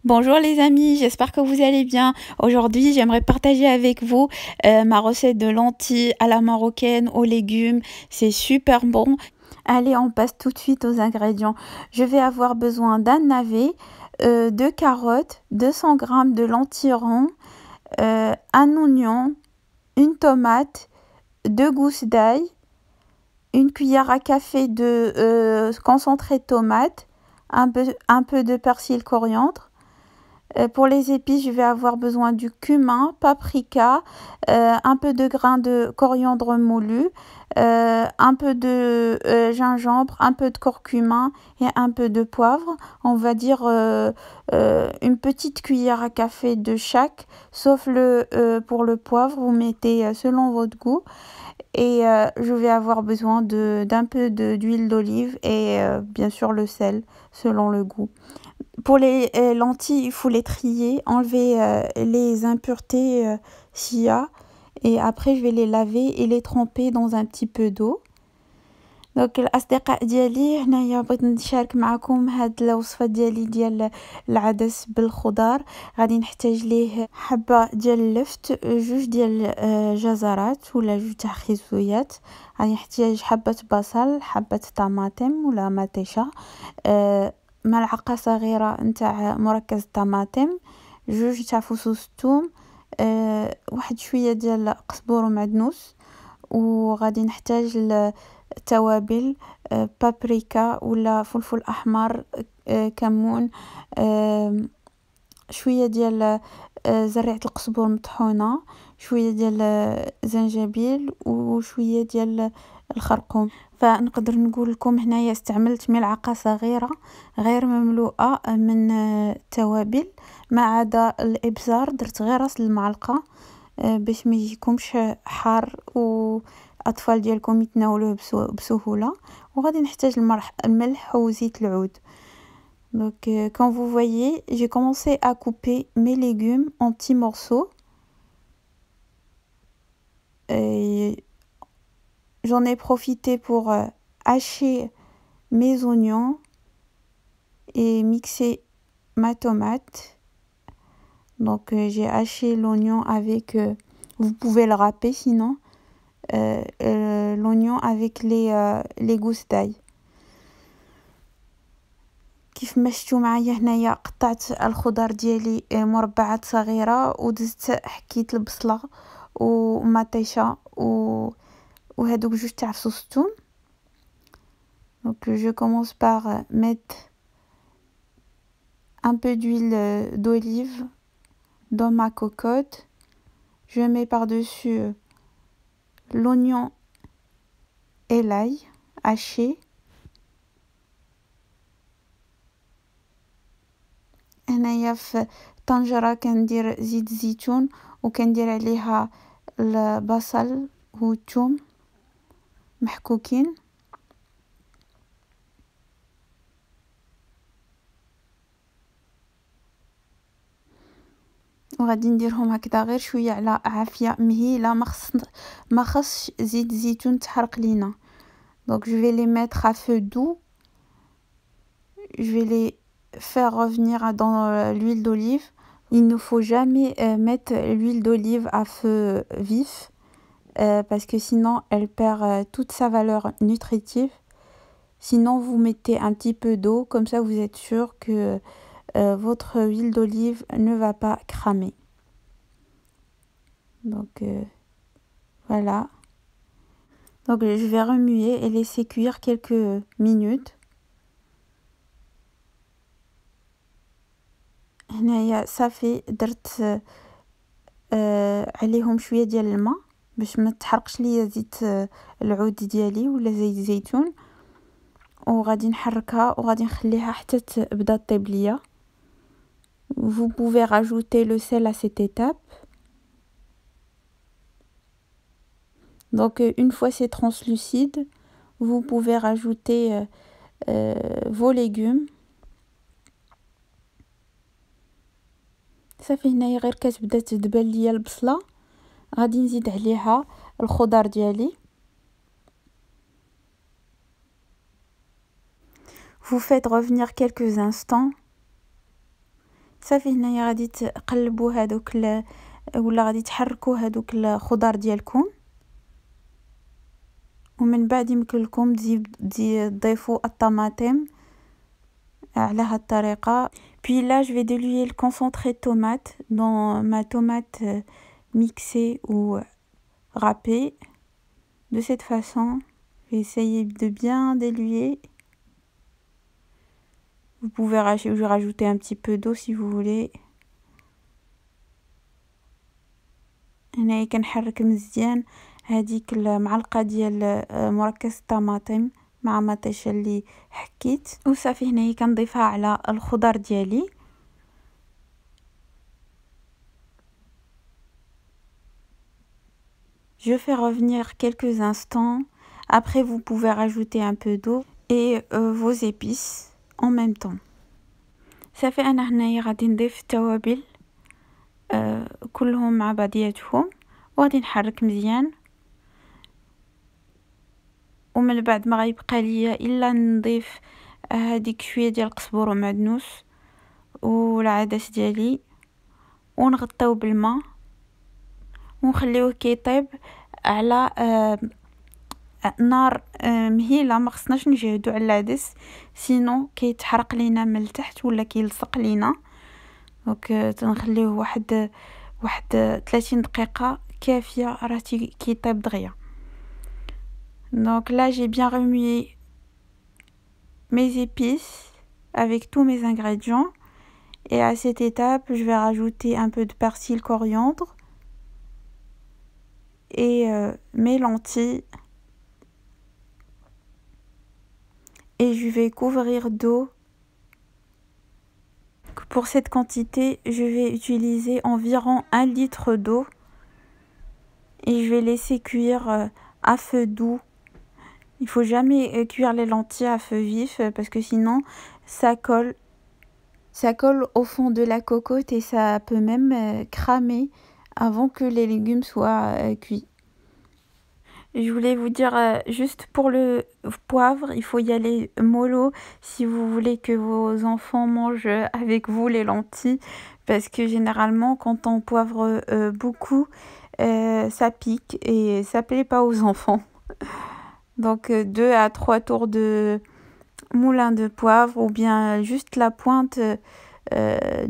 Bonjour les amis, j'espère que vous allez bien. Aujourd'hui, j'aimerais partager avec vous ma recette de lentilles à la marocaine aux légumes. C'est super bon. Allez, on passe tout de suite aux ingrédients. Je vais avoir besoin d'un navet, deux carottes, 200 g de lentilles ronds, un oignon, une tomate, deux gousses d'ail, une cuillère à café de concentré de tomate, un peu de persil coriandre. Pour les épices, je vais avoir besoin du cumin, paprika, un peu de grains de coriandre moulu, un peu de gingembre, un peu de curcuma et un peu de poivre. On va dire une petite cuillère à café de chaque, sauf pour le poivre, vous mettez selon votre goût. Et je vais avoir besoin d'un peu d'huile d'olive et bien sûr le sel selon le goût. Pour les lentilles, il faut les trier, enlever les impuretés s'il y a. Et après, je vais les laver et les tremper dans un petit peu d'eau. دونك الاصدقاء ديالي هنايا بغيت نشارك معكم هاد الوصفه ديال العدس بالخضار. غادي نحتاج ليه حبه ديال اللفت، جوج ديال جزرات ولا جوج تاع خيزويات. غادي نحتاج حبه بصل، حبه طماطم ولا مطيشه، ملعقه صغيره نتاع مركز الطماطم، جوج تاع فصوص الثوم، واحد شويه ديال قزبور ومعدنوس. وغادي نحتاج توابل، بابريكا ولا فلفل احمر، كمون، شويه ديال زريعه القزبور مطحونه، شويه ديال زنجبيل وشويه ديال الخرقوم. فنقدر نقول لكم هنايا استعملت ملعقه صغيره غير مملوءه من التوابل، ما عدا الابزار درت غير راس المعلقه باش ما يجيكمش حار واطفال ديالكم يتناولوه بسهوله. وغادي نحتاج الملح وزيت العود. Donc quand vous voyez, j'ai commencé à couper mes légumes en petits morceaux et j'en ai profité pour hacher mes oignons et mixer ma tomate. Donc j'ai haché l'oignon avec, vous pouvez le râper sinon, l'oignon avec les gousses d'ail. كيف ما شفتوا معايا هنايا قطعت الخضار ديالي مربعات صغيره ودزت حكيت البصله ومطيشه وهادوك جوج تاع فصوص الثوم. Donc je commence par mettre un peu d'huile d'olive dans ma cocotte. Je mets par-dessus l'oignon et l'ail haché. هنايا في طنجرة كندير زيت زيتون وكندير عليها البصل والثوم محكوكين. وغادي نديرهم هكذا غير شويه على عافيه مهيله، ما خصش زيت زيتون تحرق لينا. Donc je vais les mettre à feu doux. Je vais les faire revenir dans l'huile d'olive. Il ne faut jamais mettre l'huile d'olive à feu vif parce que sinon elle perd toute sa valeur nutritive. Sinon vous mettez un petit peu d'eau, comme ça vous êtes sûr que votre huile d'olive ne va pas cramer. Donc voilà. Donc je vais remuer et laisser cuire quelques minutes. هنايا صافي درت عليهم شويه ديال الماء باش ما تحرقش ليا زيت العود ديالي ولا زيت الزيتون، وغادي نحركها وغادي نخليها حتى تبدا طيب ليا. Vous pouvez rajouter le sel à cette étape. Donc une fois c'est translucide, vous pouvez rajouter vos légumes. صافي هنايا غير كتبدا تدبل ليا البصله، غادي نزيد عليها الخضار ديالي. Vous faites revenir quelques instants صافي هنايا غادي تقلبوا هادوك ولا غادي تحركوا هادوك الخضر ديالكم، ومن بعد يمكن لكم تضيفوا الطماطم على هاد الطريقه. Puis là je vais diluer le concentré de tomate dans ma tomate mixée ou râpée de cette façon. Je vais essayer de bien diluer. Vous pouvez rajouter un petit peu d'eau si vous voulez. هنا كنحرك مزيان هذيك المعلقه ديال مركز الطماطم مع مطيشه اللي حكيت، وصافي هنايا كنضيفها على الخضر ديالي. Je fais revenir quelques instants. Après vous pouvez rajouter un peu d'eau et vos épices en même temps. صافي انا هنايا غادي نضيف التوابل كلهم مع بعضياتهم وغادي نحرك مزيان، ومن بعد ما غيبقى ليا الا نضيف هذيك شويه ديال القزبور ومعدنوس والعدس ديالي ونغطيو بالماء ونخليوه كيطيب على نار مهيله. ما خصناش نجهدو على العدس سينو كيتحرق لينا من التحت ولا كيلصق لينا. دونك تنخليوه واحد 30 دقيقه كافيه راه كيطيب دغيا. Donc là j'ai bien remué mes épices avec tous mes ingrédients et à cette étape je vais rajouter un peu de persil, coriandre et mes lentilles et je vais couvrir d'eau. Pour cette quantité je vais utiliser environ 1 litre d'eau et je vais laisser cuire à feu doux. Il faut jamais cuire les lentilles à feu vif parce que sinon ça colle au fond de la cocotte et ça peut même cramer avant que les légumes soient cuits. Je voulais vous dire juste pour le poivre, il faut y aller mollo si vous voulez que vos enfants mangent avec vous les lentilles, parce que généralement quand on poivre beaucoup ça pique et ça plaît pas aux enfants. Donc 2 à 3 tours de moulin de poivre ou bien juste la pointe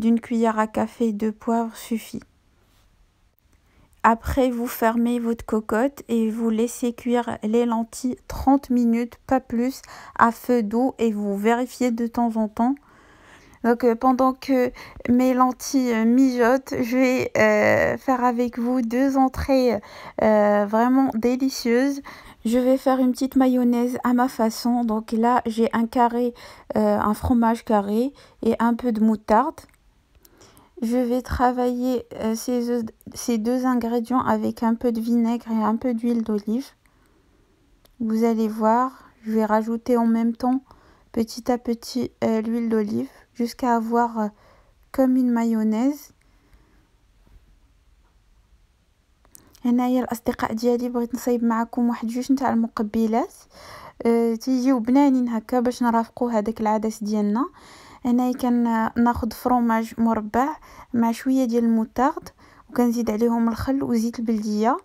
d'une cuillère à café de poivre suffit. Après vous fermez votre cocotte et vous laissez cuire les lentilles 30 minutes, pas plus, à feu doux et vous vérifiez de temps en temps. Donc pendant que mes lentilles mijotent, je vais faire avec vous 2 entrées vraiment délicieuses. Je vais faire une petite mayonnaise à ma façon. Donc là j'ai un fromage carré et un peu de moutarde. Je vais travailler ces 2 ingrédients avec un peu de vinaigre et un peu d'huile d'olive. Vous allez voir, je vais rajouter en même temps petit à petit l'huile d'olive jusqu'à avoir comme une mayonnaise. هنايا الاصدقاء ديالي بغيت نصايب معكم واحد 2 نتاع المقبلات تيجيو بنانين هكا باش نرافقوا هذاك العدس ديالنا. هنايا كناخذ فرomage مربع مع شويه ديال الموتارد وكنزيد عليهم الخل وزيت البلديه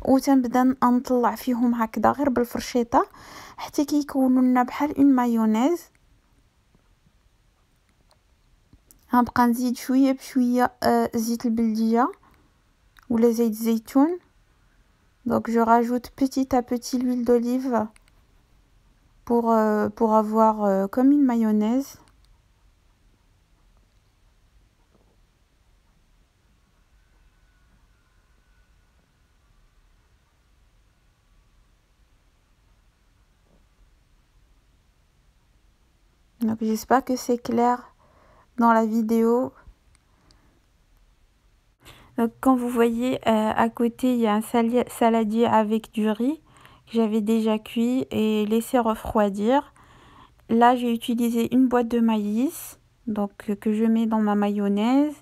وتنبدا نطلع فيهم هكذا غير بالفرشيطه حتى كيكونوا لنا بحال اون مايونيز. غنبقى نزيد شويه بشويه زيت البلديه ولا زيت الزيتون. Donc je rajoute petit à petit l'huile d'olive pour avoir comme une mayonnaise. Donc j'espère que c'est clair dans la vidéo. Donc quand vous voyez à côté il y a un saladier avec du riz que j'avais déjà cuit et laissé refroidir. Là j'ai utilisé une boîte de maïs donc que je mets dans ma mayonnaise.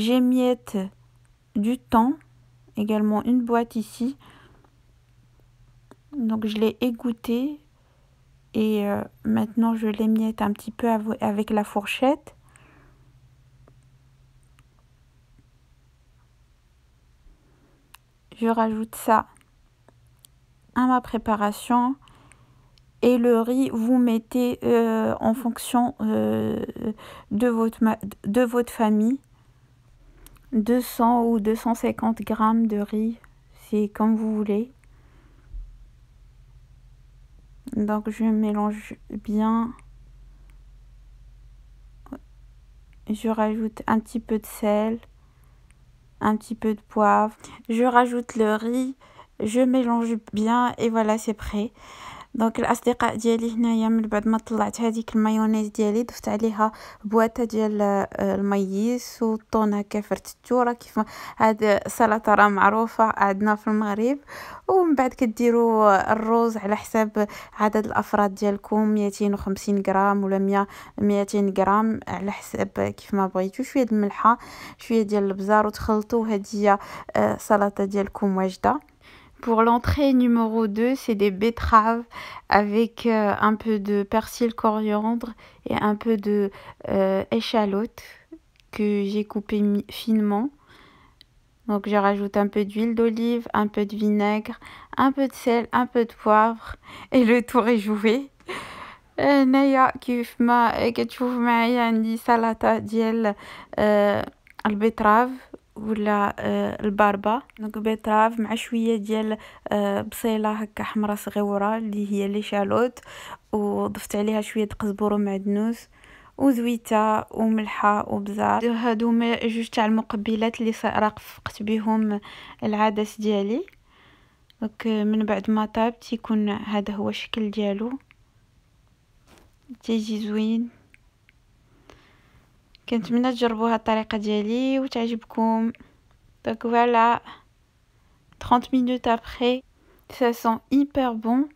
J'émiette du thon, également une boîte ici. Donc je l'ai égoutté et maintenant je l'émiette un petit peu avec la fourchette. je rajoute ça à ma préparation. Et le riz, vous mettez en fonction de votre famille. 200 ou 250 grammes de riz, c'est comme vous voulez. Donc je mélange bien. Je rajoute un petit peu de sel, un petit peu de poivre. Je rajoute le riz, je mélange bien et voilà, c'est prêt. دونك الاصدقاء ديالي هنايا من بعد ما طلعت هذيك المايونيز ديالي ضفت عليها بواطه ديال الميس والطون هكا فرتتو. راه كيف هاد السلطه راه معروفه عندنا في المغرب. ومن بعد كديروا الروز على حساب عدد الافراد ديالكم 250 غرام ولا 200 غرام على حساب كيف ما بغيتو. شويه د الملحه شويه ديال البزار وتخلطوا. هذه هي السلطه ديالكم واجده. Pour l'entrée numéro 2, c'est des betteraves avec un peu de persil coriandre et un peu de échalote que j'ai coupé finement. Donc je rajoute un peu d'huile d'olive, un peu de vinaigre, un peu de sel, un peu de poivre et le tour est joué. هنايا كيف ما كتشوفوا معايا عندي سلطة ديال البيتراف ولا الباربه. دونك بيتراف مع شويه ديال بصيله هكا حمراء صغيره اللي هي لي شالوت، وضفت عليها شويه قزبر ومعدنوس وزويته وملحه وبزار. هادو جوج تاع المقبلات اللي رافقت بهم العدس ديالي. دونك من بعد ما طاب تيكون هذا هو الشكل ديالو، تيجي زوين. كنتمنى تجربوا هاد الطريقه ديالي وتعجبكم. Donc voilà, 30 minutes après, ça sent hyper bon.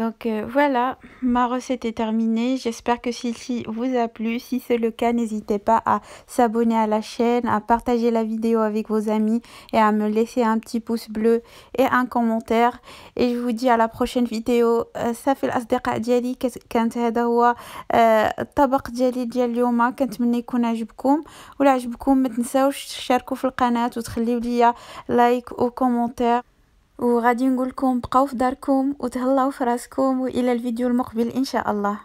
Donc voilà, ma recette est terminée. J'espère que celle-ci vous a plu. Si c'est le cas, n'hésitez pas à s'abonner à la chaîne, à partager la vidéo avec vos amis et à me laisser un petit pouce bleu et un commentaire. Et je vous dis à la prochaine vidéo. صافي الأصدقاء ديالي كانت هذا هو الطبق ديالي ديال اليوم. كنتمنى يكون عجبكم، ولا عجبكم ما تنساوش تشاركوا في القناة وتخليوا لي لايك وكومنتير. وغادي نقول لكم بقاو في داركم وتهلاو في راسكم، والى الفيديو المقبل ان شاء الله.